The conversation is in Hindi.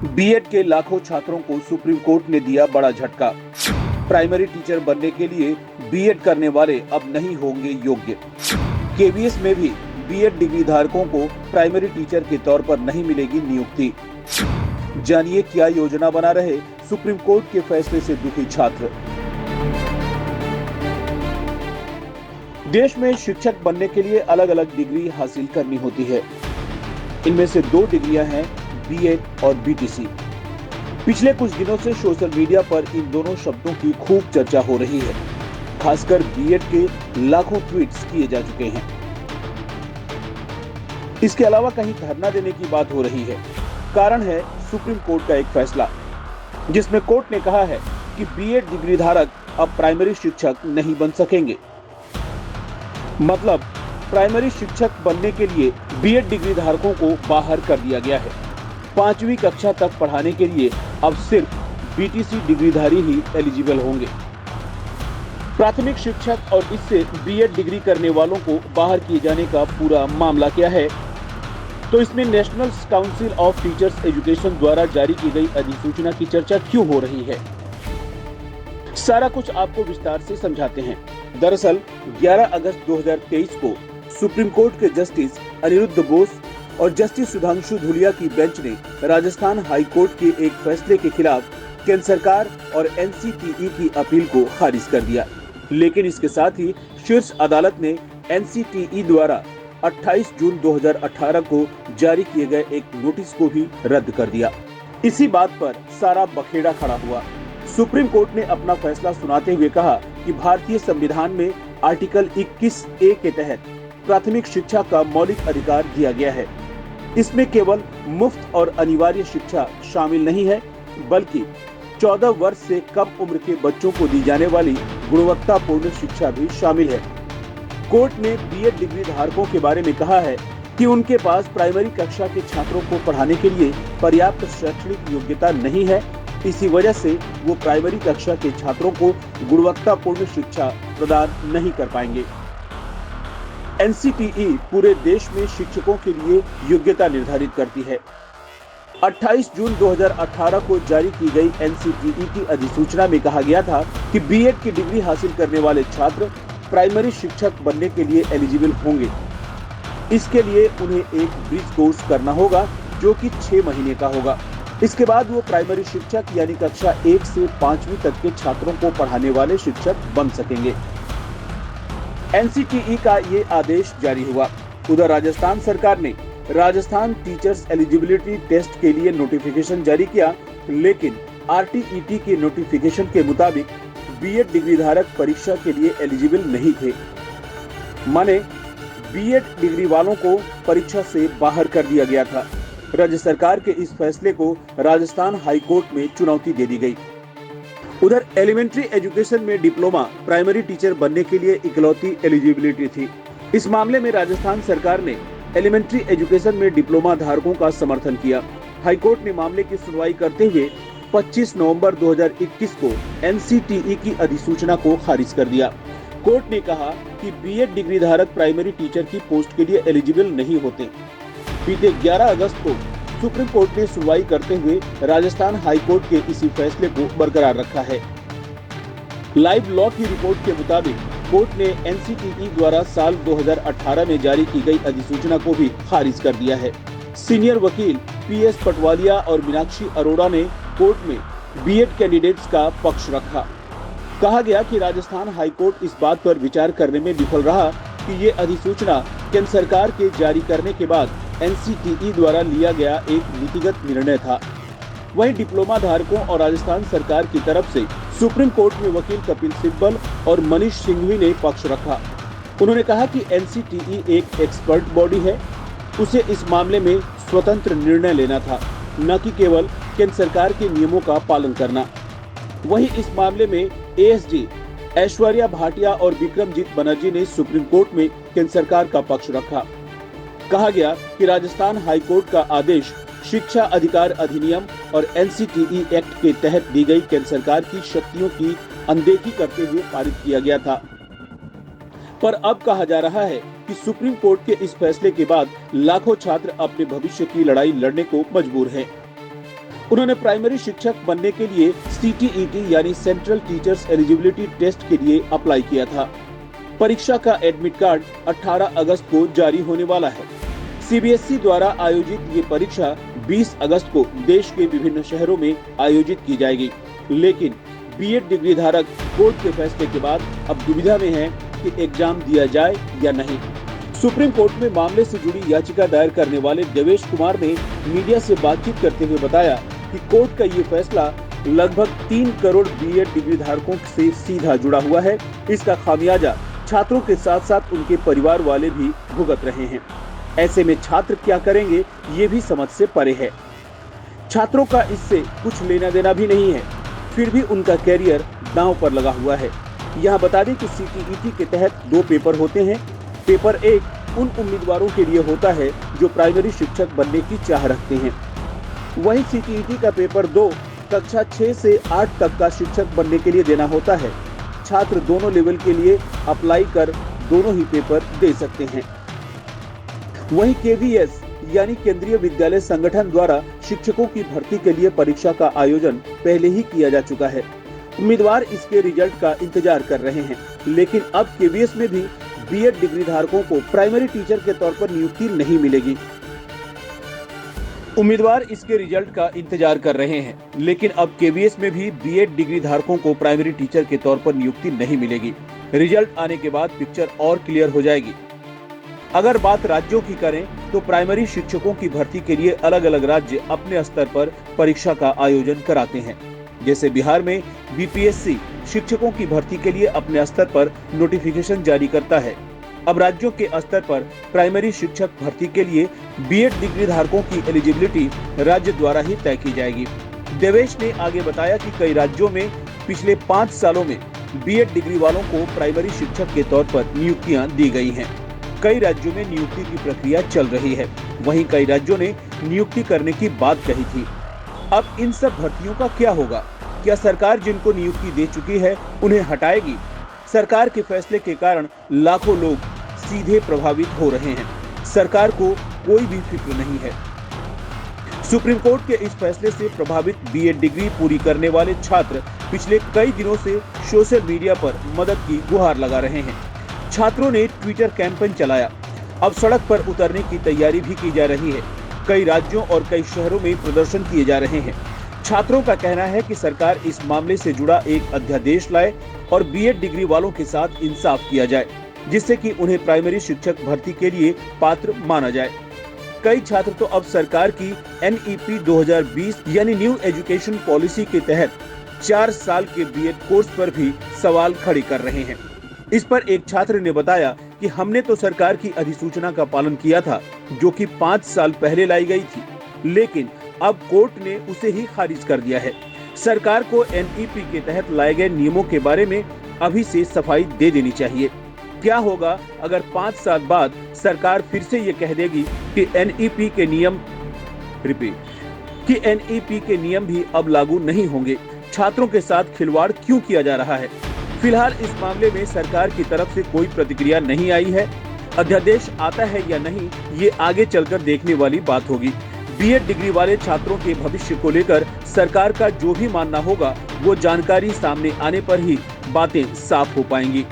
बीएड के लाखों छात्रों को सुप्रीम कोर्ट ने दिया बड़ा झटका। प्राइमरी टीचर बनने के लिए बीएड करने वाले अब नहीं होंगे योग्य। केवीएस में भी बीएड डिग्री धारकों को प्राइमरी टीचर के तौर पर नहीं मिलेगी नियुक्ति। जानिए क्या योजना बना रहे सुप्रीम कोर्ट के फैसले से दुखी छात्र। देश में शिक्षक बनने के लिए अलग अलग डिग्री हासिल करनी होती है। इनमें से 2 डिग्रियां हैं, बीएड और बीटीसी। पिछले कुछ दिनों से सोशल मीडिया पर इन दोनों शब्दों की खूब चर्चा हो रही है। खासकर बीएड के लाखों ट्वीट्स किए जा चुके हैं। इसके अलावा कहीं धरना देने की बात हो रही है। कारण है सुप्रीम कोर्ट का एक फैसला, जिसमें कोर्ट ने कहा है कि बीएड डिग्री धारक अब प्राइमरी शिक्षक नहीं बन सकेंगे। मतलब प्राइमरी शिक्षक बनने के लिए बीएड डिग्री धारकों को बाहर कर दिया गया है। 5वीं कक्षा तक पढ़ाने के लिए अब सिर्फ बीटीसी डिग्रीधारी ही एलिजिबल होंगे। प्राथमिक शिक्षक और इससे बीएड डिग्री करने वालों को बाहर किए जाने का पूरा मामला क्या है, तो इसमें national council of teachers education द्वारा जारी की गई अधिसूचना की चर्चा क्यों हो रही है, सारा कुछ आपको विस्तार से समझाते हैं। दरअसल 11 अगस्त 2023 को सुप्रीम कोर्ट के जस्टिस अनिरुद्ध बोस और जस्टिस सुधांशु धूलिया की बेंच ने राजस्थान हाई कोर्ट के एक फैसले के खिलाफ केंद्र सरकार और एनसीटीई की अपील को खारिज कर दिया। लेकिन इसके साथ ही शीर्ष अदालत ने एनसीटीई द्वारा 28 जून 2018 को जारी किए गए एक नोटिस को भी रद्द कर दिया। इसी बात पर सारा बखेड़ा खड़ा हुआ। सुप्रीम कोर्ट ने अपना फैसला सुनाते हुए कहा कि भारतीय संविधान में आर्टिकल 21A के तहत प्राथमिक शिक्षा का मौलिक अधिकार दिया गया है। इसमें केवल मुफ्त और अनिवार्य शिक्षा शामिल नहीं है, बल्कि 14 वर्ष से कम उम्र के बच्चों को दी जाने वाली गुणवत्तापूर्ण शिक्षा भी शामिल है। कोर्ट ने बीएड डिग्री धारकों के बारे में कहा है कि उनके पास प्राइमरी कक्षा के छात्रों को पढ़ाने के लिए पर्याप्त शैक्षणिक योग्यता नहीं है। इसी वजह से वो प्राइमरी कक्षा के छात्रों को गुणवत्तापूर्ण शिक्षा प्रदान नहीं कर पाएंगे। एनसीटीई पूरे देश में शिक्षकों के लिए योग्यता निर्धारित करती है। 28 जून 2018 को जारी की गई एनसीटीई की अधिसूचना में कहा गया था कि बीएड की डिग्री हासिल करने वाले छात्र प्राइमरी शिक्षक बनने के लिए एलिजिबल होंगे। इसके लिए उन्हें एक ब्रिज कोर्स करना होगा, जो कि 6 महीने का होगा। इसके बाद वो प्राइमरी शिक्षक यानी कक्षा 1 से 5वीं तक के छात्रों को पढ़ाने वाले शिक्षक बन सकेंगे। एनसीटीई का ये आदेश जारी हुआ। उधर राजस्थान सरकार ने राजस्थान टीचर्स एलिजिबिलिटी टेस्ट के लिए नोटिफिकेशन जारी किया, लेकिन आरटीईटी के नोटिफिकेशन के मुताबिक बीएड डिग्री धारक परीक्षा के लिए एलिजिबल नहीं थे। माने बीएड डिग्री वालों को परीक्षा से बाहर कर दिया गया था। राज्य सरकार के इस फैसले को राजस्थान हाई कोर्ट में चुनौती दे दी गई। उधर एलिमेंट्री एजुकेशन में डिप्लोमा प्राइमरी टीचर बनने के लिए इकलौती एलिजिबिलिटी थी। इस मामले में राजस्थान सरकार ने एलिमेंट्री एजुकेशन में डिप्लोमा धारकों का समर्थन किया। हाई कोर्ट ने मामले की सुनवाई करते हुए 25 नवंबर 2021 को एनसीटीई की अधिसूचना को खारिज कर दिया। कोर्ट ने कहा कि बीएड डिग्री धारक प्राइमरी टीचर की पोस्ट के लिए एलिजिबल नहीं होते। बीते 11 अगस्त को सुप्रीम कोर्ट ने सुनवाई करते हुए राजस्थान हाई कोर्ट के इसी फैसले को बरकरार रखा है। लाइव लॉ की रिपोर्ट के मुताबिक कोर्ट ने एनसीटीई द्वारा साल 2018 में जारी की गई अधिसूचना को भी खारिज कर दिया है। सीनियर वकील पीएस पटवालिया और मीनाक्षी अरोड़ा ने कोर्ट में बीएड कैंडिडेट्स का पक्ष रखा। कहा गया कि राजस्थान हाई कोर्ट इस बात पर विचार करने में विफल रहा कि ये अधिसूचना केंद्र सरकार के जारी करने के बाद एनसीटीई द्वारा लिया गया एक नीतिगत निर्णय था। वहीं डिप्लोमा धारकों और राजस्थान सरकार की तरफ से सुप्रीम कोर्ट में वकील कपिल सिब्बल और मनीष सिंघवी ने पक्ष रखा। उन्होंने कहा कि एनसीटीई एक एक्सपर्ट बॉडी है, उसे इस मामले में स्वतंत्र निर्णय लेना था, न कि केवल केंद्र सरकार के नियमों का पालन करना। वहीं इस मामले में एएसजी ऐश्वर्या भाटिया और विक्रमजीत बनर्जी ने सुप्रीम कोर्ट में केंद्र सरकार का पक्ष रखा। कहा गया कि राजस्थान हाई कोर्ट का आदेश शिक्षा अधिकार अधिनियम और एनसीटीई एक्ट के तहत दी गई केंद्र सरकार की शक्तियों की अनदेखी करते हुए पारित किया गया था। पर अब कहा जा रहा है कि सुप्रीम कोर्ट के इस फैसले के बाद लाखों छात्र अपने भविष्य की लड़ाई लड़ने को मजबूर हैं। उन्होंने प्राइमरी शिक्षक बनने के लिए CTET यानी सेंट्रल टीचर्स एलिजिबिलिटी टेस्ट के लिए अप्लाई किया था। परीक्षा का एडमिट कार्ड 18 अगस्त को जारी होने वाला है। CBSE द्वारा आयोजित ये परीक्षा 20 अगस्त को देश के विभिन्न शहरों में आयोजित की जाएगी, लेकिन B.Ed डिग्री धारक कोर्ट के फैसले के बाद अब दुविधा में है कि एग्जाम दिया जाए या नहीं। सुप्रीम कोर्ट में मामले से जुड़ी याचिका दायर करने वाले देवेश कुमार ने मीडिया से बातचीत करते हुए बताया कि कोर्ट का ये फैसला लगभग 3 करोड़ B.Ed डिग्री धारकों से सीधा जुड़ा हुआ है। इसका खामियाजा छात्रों के साथ साथ उनके परिवार वाले भी भुगत रहे हैं। ऐसे में छात्र क्या करेंगे, ये भी समझ से परे है। छात्रों का इससे कुछ लेना देना भी नहीं है, फिर भी उनका कैरियर दांव पर लगा हुआ है। यहाँ बता दें कि CTET के तहत 2 पेपर होते हैं। पेपर 1 उन उम्मीदवारों के लिए होता है जो प्राइमरी शिक्षक बनने की चाह रखते हैं। वहीं CTET का पेपर 2 कक्षा 6 से 8 तक का शिक्षक बनने के लिए देना होता है। छात्र दोनों लेवल के लिए अप्लाई कर दोनों ही पेपर दे सकते हैं। वहीं KVS यानी केंद्रीय विद्यालय संगठन द्वारा शिक्षकों की भर्ती के लिए परीक्षा का आयोजन पहले ही किया जा चुका है। उम्मीदवार इसके रिजल्ट का इंतजार कर रहे हैं, लेकिन अब KVS में भी B.Ed डिग्री धारकों को प्राइमरी टीचर के तौर पर नियुक्ति नहीं मिलेगी। उम्मीदवार इसके रिजल्ट का इंतजार कर रहे हैं, लेकिन अब KVS में भी B.Ed डिग्री धारकों को प्राइमरी टीचर के तौर पर नियुक्ति नहीं मिलेगी। रिजल्ट आने के बाद पिक्चर और क्लियर हो जाएगी। अगर बात राज्यों की करें तो प्राइमरी शिक्षकों की भर्ती के लिए अलग अलग राज्य अपने स्तर पर परीक्षा का आयोजन कराते हैं। जैसे बिहार में BPSC शिक्षकों की भर्ती के लिए अपने स्तर पर नोटिफिकेशन जारी करता है। अब राज्यों के स्तर पर प्राइमरी शिक्षक भर्ती के लिए B.Ed डिग्री धारकों की एलिजिबिलिटी राज्य द्वारा ही तय की जाएगी। देवेश ने आगे बताया कि कई राज्यों में पिछले 5 सालों में B.Ed डिग्री वालों को प्राइमरी शिक्षक के तौर पर नियुक्तियां दी गई हैं। कई राज्यों में नियुक्ति की प्रक्रिया चल रही है। वहीं कई राज्यों ने नियुक्ति करने की बात कही थी। अब इन सब भर्तियों का क्या होगा? क्या सरकार जिनको नियुक्ति दे चुकी है उन्हें हटाएगी? सरकार के फैसले के कारण लाखों लोग सीधे प्रभावित हो रहे हैं। सरकार को कोई भी फिक्र नहीं है। सुप्रीम कोर्ट के इस फैसले से प्रभावित B.Ed डिग्री पूरी करने वाले छात्र पिछले कई दिनों से सोशल मीडिया पर मदद की गुहार लगा रहे हैं। छात्रों ने ट्विटर कैंपेन चलाया। अब सड़क पर उतरने की तैयारी भी की जा रही है। कई राज्यों और कई शहरों में प्रदर्शन किए जा रहे हैं। छात्रों का कहना है कि सरकार इस मामले से जुड़ा एक अध्यादेश लाए और B.Ed डिग्री वालों के साथ इंसाफ किया जाए, जिससे कि उन्हें प्राइमरी शिक्षक भर्ती के लिए पात्र माना जाए। कई छात्र तो अब सरकार की NEP 2020 यानी न्यू एजुकेशन पॉलिसी के तहत 4 साल के B.Ed कोर्स पर भी सवाल खड़े कर रहे हैं। इस पर एक छात्र ने बताया कि हमने तो सरकार की अधिसूचना का पालन किया था, जो कि 5 साल पहले लाई गई थी, लेकिन अब कोर्ट ने उसे ही खारिज कर दिया है। सरकार को NEP के तहत लाए गए नियमों के बारे में अभी से सफाई दे देनी चाहिए। क्या होगा अगर 5 साल बाद सरकार फिर से ये कह देगी कि NEP के नियम भी अब लागू नहीं होंगे? छात्रों के साथ खिलवाड़ क्यों किया जा रहा है? फिलहाल इस मामले में सरकार की तरफ से कोई प्रतिक्रिया नहीं आई है। अध्यादेश आता है या नहीं, ये आगे चलकर देखने वाली बात होगी। B.Ed डिग्री वाले छात्रों के भविष्य को लेकर सरकार का जो भी मानना होगा, वो जानकारी सामने आने पर ही बातें साफ हो पाएंगी।